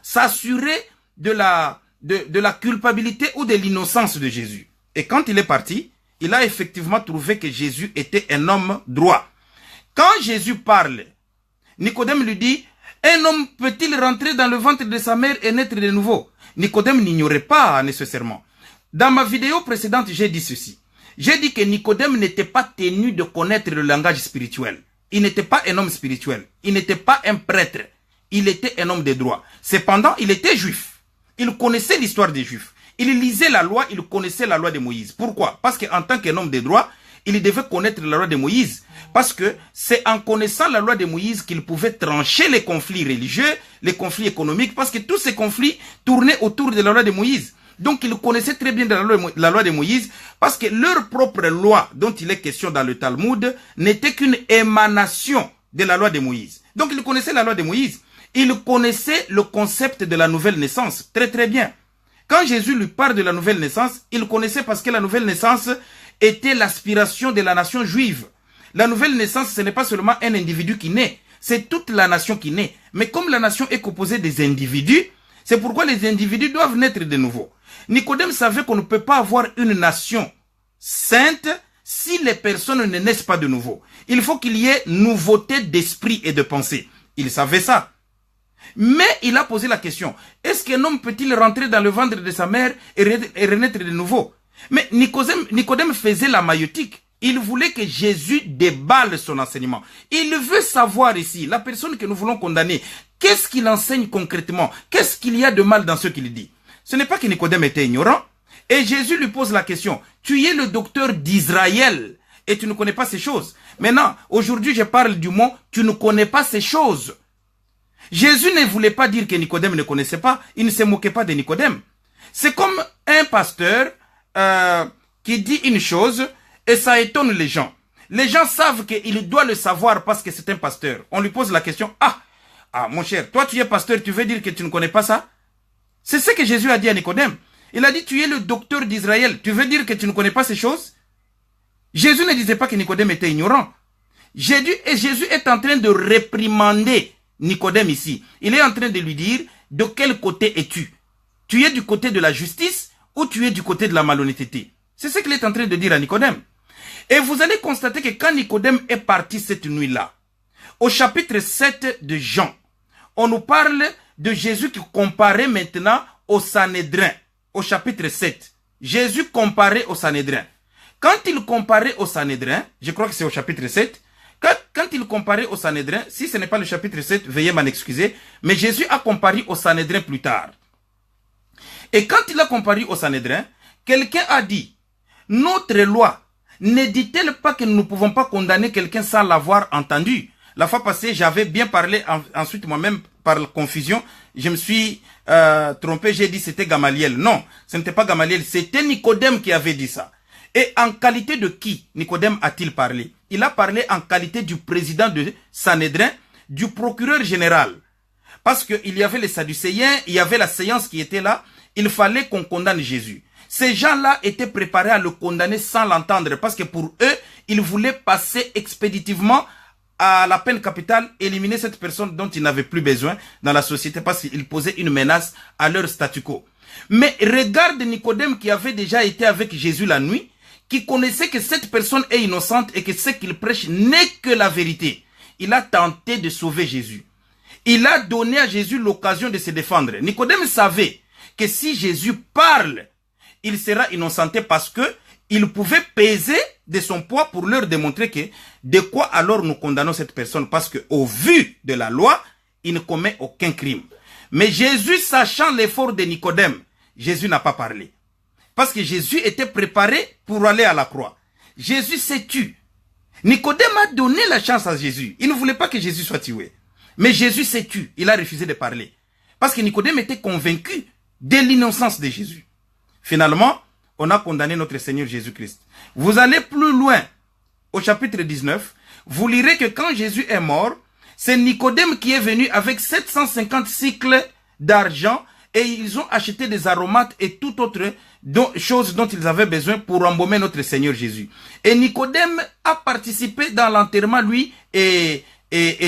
s'assurer de la culpabilité ou de l'innocence de Jésus. Et quand il est parti, il a effectivement trouvé que Jésus était un homme droit. Quand Jésus parle, Nicodème lui dit, un homme peut-il rentrer dans le ventre de sa mère et naître de nouveau? Nicodème n'ignorait pas nécessairement. Dans ma vidéo précédente, j'ai dit ceci. J'ai dit que Nicodème n'était pas tenu de connaître le langage spirituel. Il n'était pas un homme spirituel. Il n'était pas un prêtre. Il était un homme de droit. Cependant, il était juif. Il connaissait l'histoire des Juifs. Il lisait la loi, il connaissait la loi de Moïse. Pourquoi? Parce qu'en tant qu'un homme de droit, il devait connaître la loi de Moïse. Parce que c'est en connaissant la loi de Moïse qu'il pouvait trancher les conflits religieux, les conflits économiques, parce que tous ces conflits tournaient autour de la loi de Moïse. Donc il connaissait très bien la loi de Moïse, parce que leur propre loi, dont il est question dans le Talmud, n'était qu'une émanation de la loi de Moïse. Donc il connaissait la loi de Moïse. Il connaissait le concept de la nouvelle naissance très très bien. Quand Jésus lui parle de la nouvelle naissance, il connaissait parce que la nouvelle naissance était l'aspiration de la nation juive. La nouvelle naissance, ce n'est pas seulement un individu qui naît, c'est toute la nation qui naît. Mais comme la nation est composée des individus, c'est pourquoi les individus doivent naître de nouveau. Nicodème savait qu'on ne peut pas avoir une nation sainte si les personnes ne naissent pas de nouveau. Il faut qu'il y ait nouveauté d'esprit et de pensée. Il savait ça. Mais il a posé la question, est-ce qu'un homme peut-il rentrer dans le ventre de sa mère et renaître de nouveau? Mais Nicodème faisait la maïotique. Il voulait que Jésus déballe son enseignement. Il veut savoir ici, la personne que nous voulons condamner, qu'est-ce qu'il enseigne concrètement? Qu'est-ce qu'il y a de mal dans ce qu'il dit? Ce n'est pas que Nicodème était ignorant. Et Jésus lui pose la question, tu es le docteur d'Israël et tu ne connais pas ces choses. Maintenant, aujourd'hui je parle du mot, tu ne connais pas ces choses. Jésus ne voulait pas dire que Nicodème ne connaissait pas, il ne se moquait pas de Nicodème. C'est comme un pasteur qui dit une chose Et ça étonne les gens. Les gens savent qu'il doit le savoir parce que c'est un pasteur. On lui pose la question, mon cher, toi tu es pasteur, tu veux dire que tu ne connais pas ça? C'est ce que Jésus a dit à Nicodème. Il a dit, tu es le docteur d'Israël, tu veux dire que tu ne connais pas ces choses? Jésus ne disait pas que Nicodème était ignorant. Jésus est en train de réprimander Nicodème ici. Il est en train de lui dire, de quel côté es-tu? Tu es du côté de la justice ou tu es du côté de la malhonnêteté? C'est ce qu'il est en train de dire à Nicodème. Et vous allez constater que quand Nicodème est parti cette nuit-là, au chapitre 7 de Jean, on nous parle de Jésus qui comparait maintenant au Sanhédrin. Au chapitre 7, Jésus comparait au Sanhédrin. Quand il comparait au Sanhédrin, je crois que c'est au chapitre 7, quand il comparait au Sanhédrin, si ce n'est pas le chapitre 7, veuillez m'en excuser, mais Jésus a comparé au Sanhédrin plus tard. Et quand il a comparé au Sanhédrin, quelqu'un a dit, notre loi ne dit-elle pas que nous ne pouvons pas condamner quelqu'un sans l'avoir entendu? La fois passée, j'avais bien parlé, ensuite moi-même, par la confusion, je me suis trompé, j'ai dit c'était Gamaliel. Non, ce n'était pas Gamaliel, c'était Nicodème qui avait dit ça. Et en qualité de qui Nicodème a-t-il parlé? Il a parlé en qualité du président de Sanhédrin, du procureur général. Parce qu'il y avait les Sadducéens, il y avait la séance qui était là, il fallait qu'on condamne Jésus. Ces gens-là étaient préparés à le condamner sans l'entendre, parce que pour eux, ils voulaient passer expéditivement à la peine capitale, éliminer cette personne dont ils n'avaient plus besoin dans la société, parce qu'il posait une menace à leur statu quo. Mais regarde Nicodème qui avait déjà été avec Jésus la nuit, qui connaissait que cette personne est innocente et que ce qu'il prêche n'est que la vérité. Il a tenté de sauver Jésus. Il a donné à Jésus l'occasion de se défendre. Nicodème savait que si Jésus parle, il sera innocenté parce que il pouvait peser de son poids pour leur démontrer que de quoi alors nous condamnons cette personne, parce que au vu de la loi, il ne commet aucun crime. Mais Jésus, sachant l'effort de Nicodème, Jésus n'a pas parlé. Parce que Jésus était préparé pour aller à la croix. Jésus s'est tué. Nicodème a donné la chance à Jésus. Il ne voulait pas que Jésus soit tué. Mais Jésus s'est tué. Il a refusé de parler. Parce que Nicodème était convaincu de l'innocence de Jésus. Finalement, on a condamné notre Seigneur Jésus-Christ. Vous allez plus loin, au chapitre 19, vous lirez que quand Jésus est mort, c'est Nicodème qui est venu avec 750 cycles d'argent et ils ont acheté des aromates et toute autre chose dont ils avaient besoin pour embaumer notre Seigneur Jésus. Et Nicodème a participé dans l'enterrement, lui et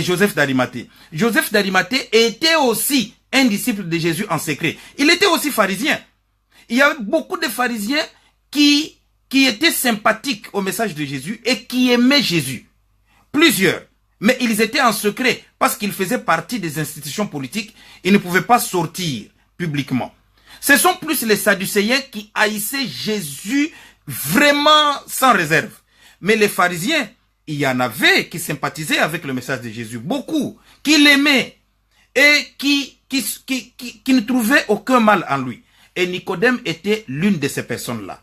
Joseph d'Arimathée. Joseph d'Arimathée était aussi un disciple de Jésus en secret. Il était aussi pharisien. Il y avait beaucoup de pharisiens qui étaient sympathiques au message de Jésus et qui aimaient Jésus. Plusieurs. Mais ils étaient en secret parce qu'ils faisaient partie des institutions politiques. Ils ne pouvaient pas sortir publiquement. Ce sont plus les Sadducéens qui haïssaient Jésus vraiment sans réserve. Mais les pharisiens, il y en avait qui sympathisaient avec le message de Jésus. Beaucoup. Qui l'aimaient et qui ne trouvaient aucun mal en lui. Et Nicodème était l'une de ces personnes-là.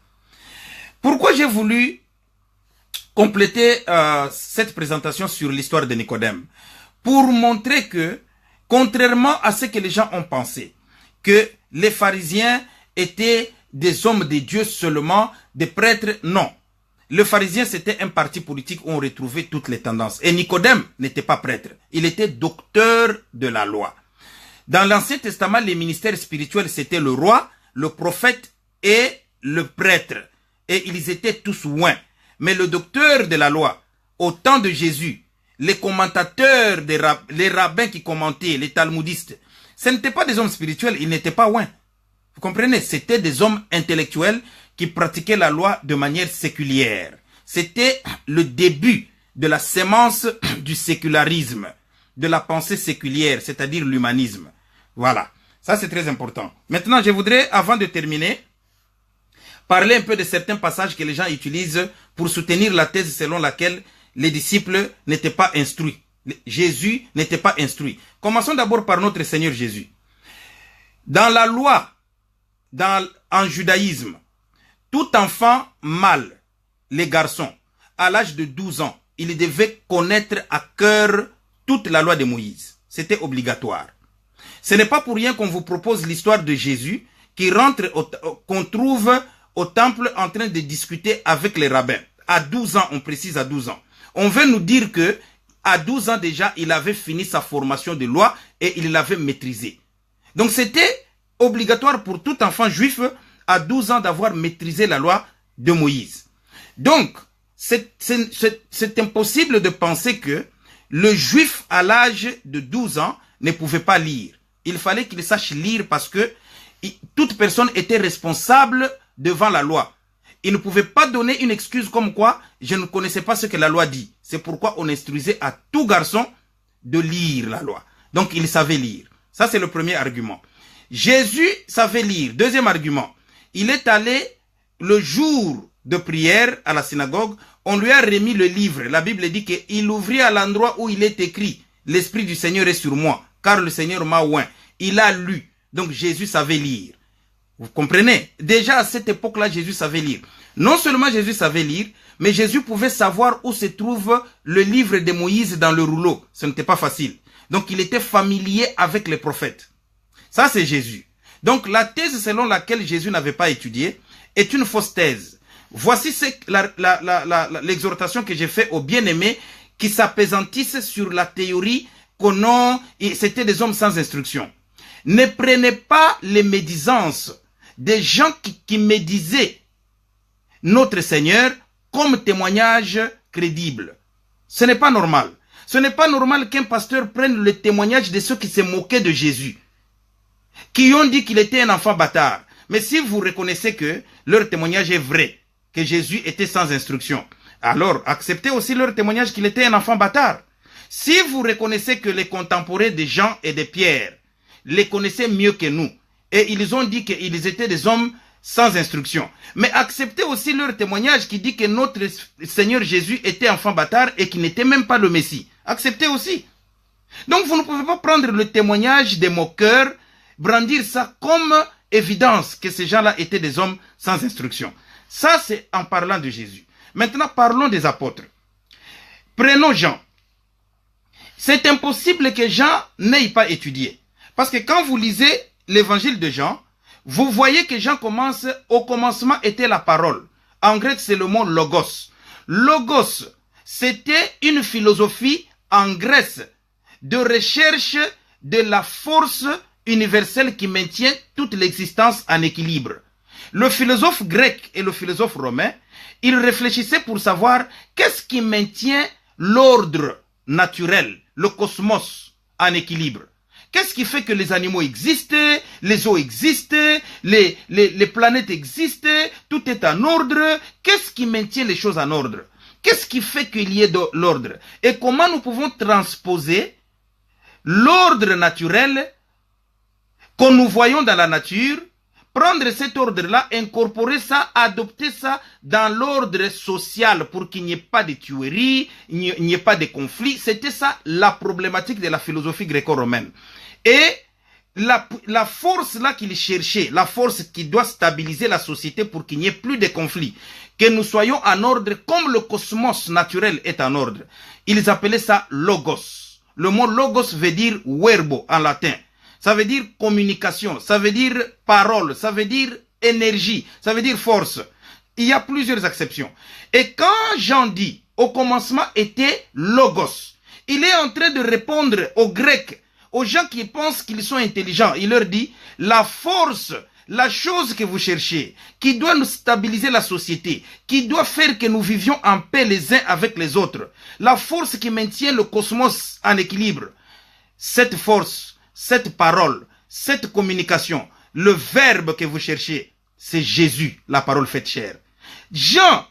Pourquoi j'ai voulu compléter cette présentation sur l'histoire de Nicodème? Pour montrer que, contrairement à ce que les gens ont pensé, que les pharisiens étaient des hommes de Dieu seulement, des prêtres, non. Le pharisien, c'était un parti politique où on retrouvait toutes les tendances. Et Nicodème n'était pas prêtre. Il était docteur de la loi. Dans l'Ancien Testament, les ministères spirituels, c'était le roi, le prophète et le prêtre. Et ils étaient tous oints. Mais le docteur de la loi, au temps de Jésus, les commentateurs, les rabbins qui commentaient, les talmudistes, ce n'étaient pas des hommes spirituels, ils n'étaient pas oints. Vous comprenez? C'était des hommes intellectuels qui pratiquaient la loi de manière séculière. C'était le début de la sémence du sécularisme, de la pensée séculière, c'est-à-dire l'humanisme. Voilà. Ça, c'est très important. Maintenant, je voudrais, avant de terminer, parler un peu de certains passages que les gens utilisent pour soutenir la thèse selon laquelle les disciples n'étaient pas instruits. Jésus n'était pas instruit. Commençons d'abord par notre Seigneur Jésus. Dans la loi, en judaïsme, tout enfant mâle, les garçons, à l'âge de 12 ans, il devait connaître à cœur toute la loi de Moïse. C'était obligatoire. Ce n'est pas pour rien qu'on vous propose l'histoire de Jésus qui rentre, qu'on trouve au temple en train de discuter avec les rabbins. à 12 ans, on précise à 12 ans. On veut nous dire que à 12 ans déjà, il avait fini sa formation de loi et il l'avait maîtrisée. Donc c'était obligatoire pour tout enfant juif à 12 ans d'avoir maîtrisé la loi de Moïse. Donc, c'est impossible de penser que le juif à l'âge de 12 ans ne pouvait pas lire. Il fallait qu'il sache lire parce que toute personne était responsable devant la loi. Il ne pouvait pas donner une excuse comme quoi je ne connaissais pas ce que la loi dit. C'est pourquoi on instruisait à tout garçon de lire la loi. Donc il savait lire. Ça c'est le premier argument. Jésus savait lire. Deuxième argument. Il est allé le jour de prière à la synagogue. On lui a remis le livre. La Bible dit qu'il ouvrit à l'endroit où il est écrit « L'Esprit du Seigneur est sur moi, car le Seigneur m'a oint ». Il a lu. Donc Jésus savait lire. Vous comprenez? Déjà à cette époque-là, Jésus savait lire. Non seulement Jésus savait lire, mais Jésus pouvait savoir où se trouve le livre de Moïse dans le rouleau. Ce n'était pas facile. Donc il était familier avec les prophètes. Ça c'est Jésus. Donc la thèse selon laquelle Jésus n'avait pas étudié est une fausse thèse. Voici l'exhortation que j'ai faite aux bien-aimés qui s'appesantissent sur la théorie c'était des hommes sans instruction. Ne prenez pas les médisances des gens qui médisaient notre Seigneur comme témoignage crédible. Ce n'est pas normal. Ce n'est pas normal qu'un pasteur prenne le témoignage de ceux qui se moquaient de Jésus, qui ont dit qu'il était un enfant bâtard. Mais si vous reconnaissez que leur témoignage est vrai, que Jésus était sans instruction, alors acceptez aussi leur témoignage qu'il était un enfant bâtard. Si vous reconnaissez que les contemporains de Jean et de Pierre les connaissaient mieux que nous, et ils ont dit qu'ils étaient des hommes sans instruction, mais acceptez aussi leur témoignage qui dit que notre Seigneur Jésus était enfant bâtard et qu'il n'était même pas le Messie. Acceptez aussi. Donc vous ne pouvez pas prendre le témoignage des moqueurs, brandir ça comme évidence que ces gens-là étaient des hommes sans instruction. Ça, c'est en parlant de Jésus. Maintenant, parlons des apôtres. Prenons Jean. C'est impossible que Jean n'ait pas étudié. Parce que quand vous lisez l'évangile de Jean, vous voyez que Jean commence, au commencement était la parole. En grec, c'est le mot logos. Logos, c'était une philosophie en Grèce de recherche de la force universelle qui maintient toute l'existence en équilibre. Le philosophe grec et le philosophe romain, ils réfléchissaient pour savoir qu'est-ce qui maintient l'ordre naturel, le cosmos, en équilibre. Qu'est-ce qui fait que les animaux existent, les eaux existent, les planètes existent, tout est en ordre? Qu'est-ce qui maintient les choses en ordre? Qu'est-ce qui fait qu'il y ait de l'ordre? Et comment nous pouvons transposer l'ordre naturel que nous voyons dans la nature, prendre cet ordre-là, incorporer ça, adopter ça dans l'ordre social pour qu'il n'y ait pas de tueries, il n'y ait pas de conflits. C'était ça la problématique de la philosophie gréco-romaine. Et la force là qu'il cherchait, la force qui doit stabiliser la société pour qu'il n'y ait plus de conflits, que nous soyons en ordre comme le cosmos naturel est en ordre. Ils appelaient ça logos. Le mot logos veut dire verbo en latin. Ça veut dire communication, ça veut dire parole, ça veut dire énergie, ça veut dire force. Il y a plusieurs exceptions. Et quand Jean dit, au commencement était logos, il est en train de répondre aux Grecs, aux gens qui pensent qu'ils sont intelligents. Il leur dit, la force, la chose que vous cherchez, qui doit nous stabiliser la société, qui doit faire que nous vivions en paix les uns avec les autres, la force qui maintient le cosmos en équilibre, cette force, cette parole, cette communication, le verbe que vous cherchez, c'est Jésus, la parole faite chair. Jean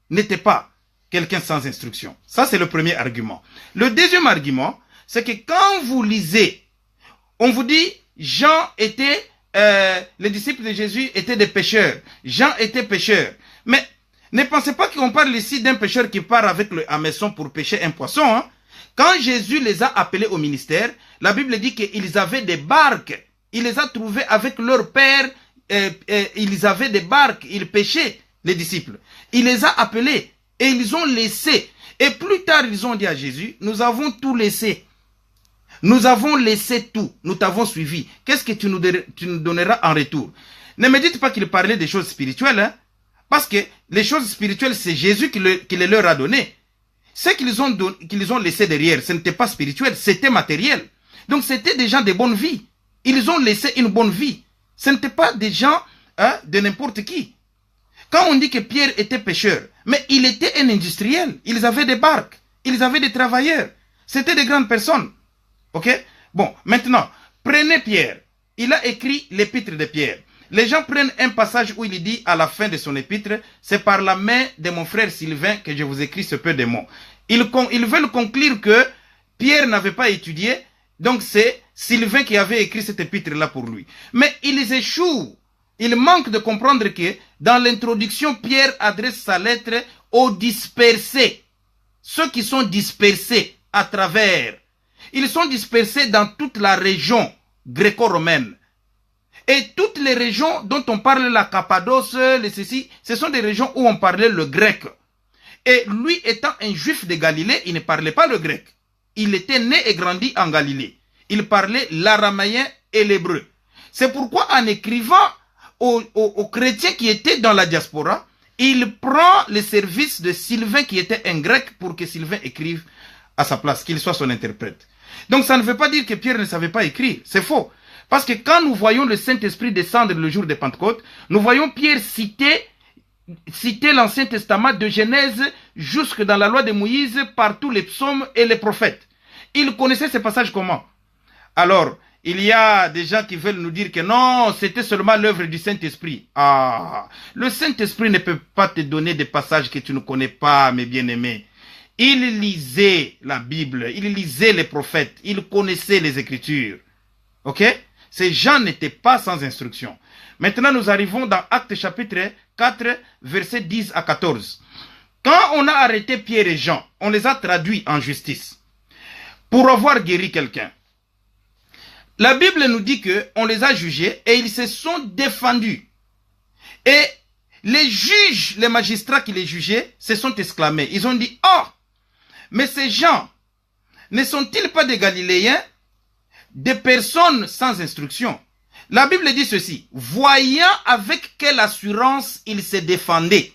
n'était pas quelqu'un sans instruction. Ça, c'est le premier argument. Le deuxième argument, c'est que quand vous lisez, on vous dit, Jean était, les disciples de Jésus étaient des pécheurs. Jean était pécheur. Mais ne pensez pas qu'on parle ici d'un pécheur qui part avec le hameçon pour pêcher un poisson, hein? Quand Jésus les a appelés au ministère, la Bible dit qu'ils avaient des barques. Il les a trouvés avec leur père. Ils avaient des barques. Ils pêchaient, les disciples. Il les a appelés et ils ont laissé. Et plus tard, ils ont dit à Jésus, nous avons tout laissé. Nous avons laissé tout. Nous t'avons suivi. Qu'est-ce que tu nous donneras en retour? Ne me dites pas qu'il parlait des choses spirituelles. Hein? Parce que les choses spirituelles, c'est Jésus qui les leur a donné. Ce qu'ils ont laissé derrière, ce n'était pas spirituel, c'était matériel. Donc c'était des gens de bonne vie. Ils ont laissé une bonne vie. Ce n'étaient pas des gens de n'importe qui. Quand on dit que Pierre était pêcheur, mais il était un industriel. Ils avaient des barques, ils avaient des travailleurs. C'était des grandes personnes. Ok? Bon, maintenant, prenez Pierre. Il a écrit l'épître de Pierre. Les gens prennent un passage où il dit à la fin de son épître, c'est par la main de mon frère Sylvain que je vous écris ce peu de mots. Ils veulent conclure que Pierre n'avait pas étudié, donc c'est Sylvain qui avait écrit cet épître-là pour lui. Mais ils échouent. Ils manquent de comprendre que dans l'introduction, Pierre adresse sa lettre aux dispersés. Ceux qui sont dispersés à travers. Ils sont dispersés dans toute la région gréco-romaine. Et toutes les régions dont on parle, la Cappadoce, les ceci, ce sont des régions où on parlait le grec. Et lui étant un juif de Galilée, il ne parlait pas le grec. Il était né et grandi en Galilée. Il parlait l'araméen et l'hébreu. C'est pourquoi en écrivant aux chrétiens qui étaient dans la diaspora, il prend le service de Sylvain qui était un grec pour que Sylvain écrive à sa place, qu'il soit son interprète. Donc ça ne veut pas dire que Pierre ne savait pas écrire, c'est faux. Parce que quand nous voyons le Saint-Esprit descendre le jour de Pentecôte, nous voyons Pierre citer l'Ancien Testament de Genèse jusque dans la loi de Moïse par tous les psaumes et les prophètes. Il connaissait ces passages comment? Alors, il y a des gens qui veulent nous dire que non, c'était seulement l'œuvre du Saint-Esprit. Ah, le Saint-Esprit ne peut pas te donner des passages que tu ne connais pas, mes bien-aimés. Il lisait la Bible, il lisait les prophètes, il connaissait les Écritures. Ok? Ces gens n'étaient pas sans instruction. Maintenant, nous arrivons dans Actes chapitre 4, versets 10 à 14. Quand on a arrêté Pierre et Jean, on les a traduits en justice pour avoir guéri quelqu'un. La Bible nous dit qu'on les a jugés et ils se sont défendus. Et les juges, les magistrats qui les jugeaient, se sont exclamés. Ils ont dit, oh, mais ces gens, ne sont-ils pas des Galiléens, des personnes sans instruction? La Bible dit ceci, voyant avec quelle assurance ils se défendaient.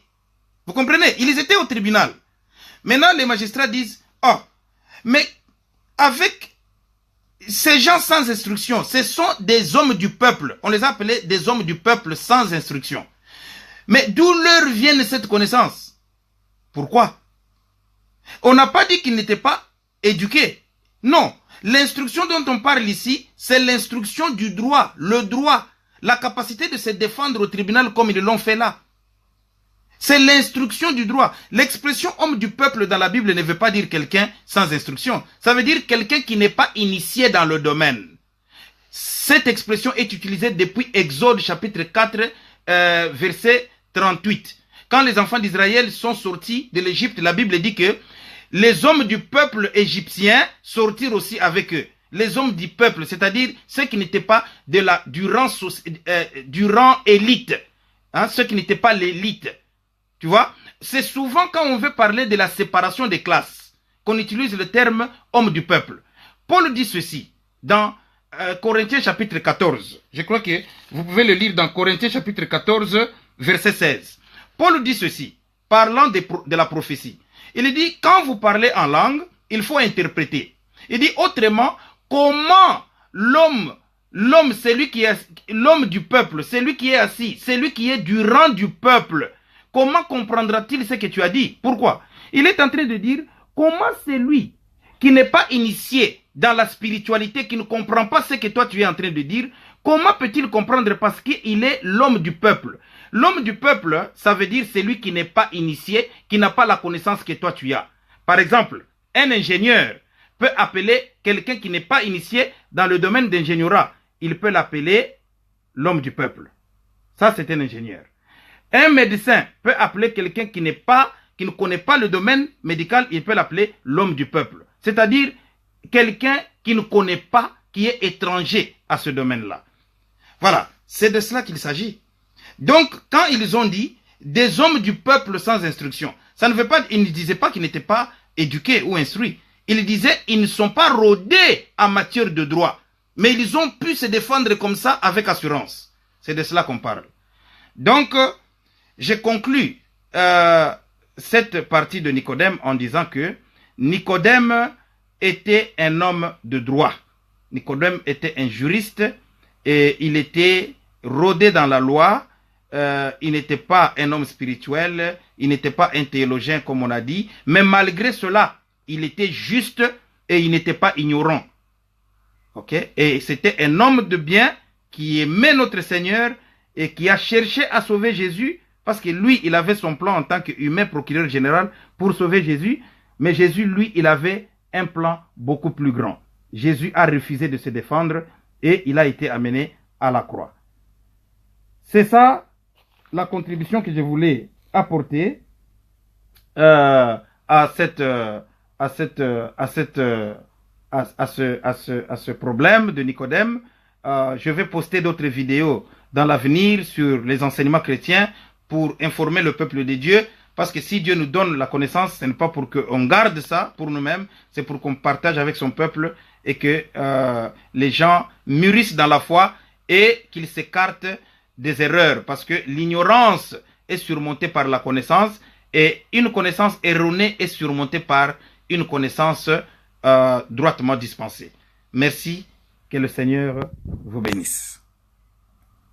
Vous comprenez? Ils étaient au tribunal. Maintenant, les magistrats disent, oh, mais avec ces gens sans instruction, ce sont des hommes du peuple. On les a appelés des hommes du peuple sans instruction. Mais d'où leur vient cette connaissance? Pourquoi? On n'a pas dit qu'ils n'étaient pas éduqués. Non. L'instruction dont on parle ici, c'est l'instruction du droit. Le droit. La capacité de se défendre au tribunal comme ils l'ont fait là. C'est l'instruction du droit. L'expression homme du peuple dans la Bible ne veut pas dire quelqu'un sans instruction. Ça veut dire quelqu'un qui n'est pas initié dans le domaine. Cette expression est utilisée depuis Exode chapitre 4, verset 38. Quand les enfants d'Israël sont sortis de l'Égypte, la Bible dit que les hommes du peuple égyptien sortirent aussi avec eux. Les hommes du peuple, c'est-à-dire ceux qui n'étaient pas du rang élite. Hein, ceux qui n'étaient pas l'élite. Tu vois, c'est souvent quand on veut parler de la séparation des classes qu'on utilise le terme homme du peuple. Paul dit ceci dans Corinthiens chapitre 14. Je crois que vous pouvez le lire dans Corinthiens chapitre 14, verset 16. Paul dit ceci, parlant de la prophétie. Il dit, quand vous parlez en langue, il faut interpréter. Il dit autrement, comment l'homme, l'homme du peuple, celui qui est assis, celui qui est du rang du peuple, comment comprendra-t-il ce que tu as dit? Pourquoi? Il est en train de dire, comment celui qui n'est pas initié dans la spiritualité, qui ne comprend pas ce que toi tu es en train de dire, comment peut-il comprendre parce qu'il est l'homme du peuple? L'homme du peuple, ça veut dire celui qui n'est pas initié, qui n'a pas la connaissance que toi tu as. Par exemple, un ingénieur peut appeler quelqu'un qui n'est pas initié dans le domaine d'ingénierat. Il peut l'appeler l'homme du peuple. Ça, c'est un ingénieur. Un médecin peut appeler quelqu'un qui ne connaît pas le domaine médical, il peut l'appeler l'homme du peuple. C'est-à-dire quelqu'un qui ne connaît pas, qui est étranger à ce domaine-là. Voilà, c'est de cela qu'il s'agit. Donc, quand ils ont dit des hommes du peuple sans instruction, ça ne veut pas, ils ne disaient pas qu'ils n'étaient pas éduqués ou instruits. Ils disaient ils ne sont pas rodés en matière de droit, mais ils ont pu se défendre comme ça avec assurance. C'est de cela qu'on parle. Donc, j'ai conclu cette partie de Nicodème en disant que Nicodème était un homme de droit. Nicodème était un juriste et il était rodé dans la loi. Il n'était pas un homme spirituel, il n'était pas un théologien comme on a dit, mais malgré cela, il était juste et il n'était pas ignorant. Okay? Et c'était un homme de bien qui aimait notre Seigneur et qui a cherché à sauver Jésus parce que lui, il avait son plan en tant qu'humain procureur général pour sauver Jésus, mais Jésus, lui, il avait un plan beaucoup plus grand. Jésus a refusé de se défendre et il a été amené à la croix. C'est ça la contribution que je voulais apporter à ce problème de Nicodème. Je vais poster d'autres vidéos dans l'avenir sur les enseignements chrétiens pour informer le peuple de Dieu. Parce que si Dieu nous donne la connaissance, ce n'est pas pour qu'on garde ça pour nous-mêmes, c'est pour qu'on partage avec son peuple et que les gens mûrissent dans la foi et qu'ils s'écartent des erreurs. Parce que l'ignorance est surmontée par la connaissance et une connaissance erronée est surmontée par une connaissance droitement dispensée. Merci, que le Seigneur vous bénisse.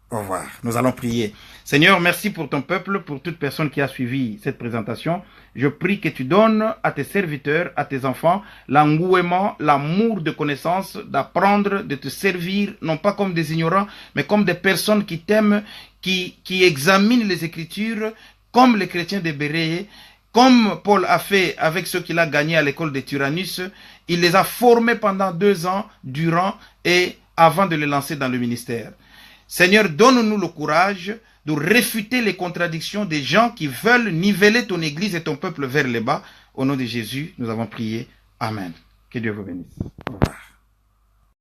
Au revoir. Nous allons prier. Seigneur, merci pour ton peuple, pour toute personne qui a suivi cette présentation. Je prie que tu donnes à tes serviteurs, à tes enfants, l'engouement, l'amour de connaissance, d'apprendre, de te servir, non pas comme des ignorants, mais comme des personnes qui t'aiment, qui examinent les Écritures, comme les chrétiens de Béréé, comme Paul a fait avec ceux qu'il a gagnés à l'école de Tyrannus. Il les a formés pendant 2 ans durant et avant de les lancer dans le ministère. Seigneur, donne-nous le courage de réfuter les contradictions des gens qui veulent niveler ton église et ton peuple vers le bas. Au nom de Jésus, nous avons prié. Amen. Que Dieu vous bénisse. Au revoir.